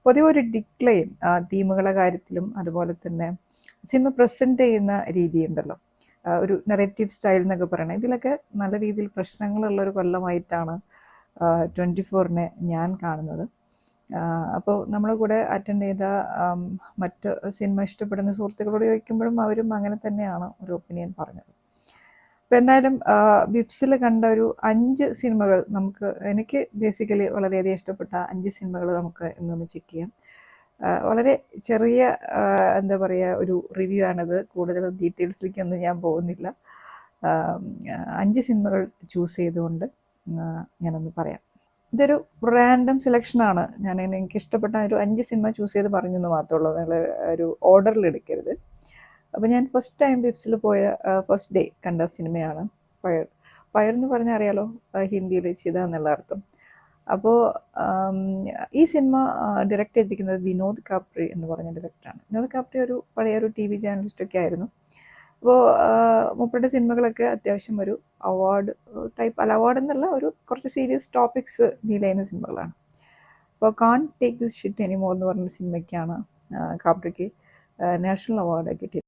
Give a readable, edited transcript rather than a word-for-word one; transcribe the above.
പൊതുവെ ഒരു ഡിക്ലൈൻ തീമുകളുടെ കാര്യത്തിലും അതുപോലെ തന്നെ സിനിമ പ്രസൻറ്റ് ചെയ്യുന്ന രീതിയുണ്ടല്ലോ, ഒരു നെറേറ്റീവ് സ്റ്റൈൽ എന്നൊക്കെ പറയണത്, ഇതിലൊക്കെ നല്ല രീതിയിൽ പ്രശ്നങ്ങളുള്ളൊരു കൊല്ലമായിട്ടാണ് 24-നെ ഞാൻ കാണുന്നത്. അപ്പോൾ നമ്മുടെ കൂടെ അറ്റൻഡ് ചെയ്ത മറ്റ് സിനിമ ഇഷ്ടപ്പെടുന്ന സുഹൃത്തുക്കളോട് ചോദിക്കുമ്പോഴും അവരും അങ്ങനെ തന്നെയാണ് ഒരു ഒപ്പീനിയൻ പറഞ്ഞത്. അപ്പോൾ എന്തായാലും വിപ്സിൽ കണ്ട ഒരു 5 സിനിമകൾ എനിക്ക് ബേസിക്കലി വളരെയധികം ഇഷ്ടപ്പെട്ട 5 സിനിമകൾ നമുക്ക് ഇന്നൊന്ന് ചെക്ക് ചെയ്യാം. വളരെ ചെറിയ എന്താ പറയുക ഒരു റിവ്യൂ ആണിത്, കൂടുതൽ ഡീറ്റെയിൽസിലേക്കൊന്നും ഞാൻ പോകുന്നില്ല. 5 സിനിമകൾ ചൂസ് ചെയ്തുകൊണ്ട് ഞാനൊന്ന് പറയാം. ഇതൊരു റാൻഡം സെലക്ഷനാണ്. എനിക്ക് ഇഷ്ടപ്പെട്ട ഒരു 5 സിനിമ ചൂസ് ചെയ്ത് പറഞ്ഞെന്ന് മാത്രമേ ഉള്ളൂ, നിങ്ങൾ ഒരു ഓർഡറിൽ എടുക്കരുത്. അപ്പോൾ ഞാൻ ഫസ്റ്റ് ടൈം വിപ്സിൽ പോയ ഫസ്റ്റ് ഡേ കണ്ട സിനിമയാണ് ഫയർ. ഫയർ എന്ന് പറഞ്ഞാൽ അറിയാലോ, ഹിന്ദിയിൽ ചിത എന്നുള്ള അർത്ഥം. അപ്പോൾ ഈ സിനിമ ഡയറക്റ്റ് ചെയ്തിരിക്കുന്നത് വിനോദ് കാപ്രി എന്ന് പറഞ്ഞ ഡയറക്ടറാണ്. വിനോദ് കാപ്രി ഒരു പഴയൊരു TV ജേർണലിസ്റ്റൊക്കെ ആയിരുന്നു. അപ്പോൾ മൂപ്പരുടെ സിനിമകളൊക്കെ അത്യാവശ്യം ഒരു അവാർഡ് ടൈപ്പ്, അല്ല അവാർഡ് എന്നല്ല, ഒരു കുറച്ച് സീരിയസ് ടോപ്പിക്സ് ഡീൽ ചെയ്യുന്ന സിനിമകളാണ്. അപ്പോൾ can't take this shit anymore എന്ന് പറഞ്ഞ സിനിമയ്ക്കാണ് കാപ്രിക്ക് നാഷണൽ അവാർഡ് കിട്ടിയത്.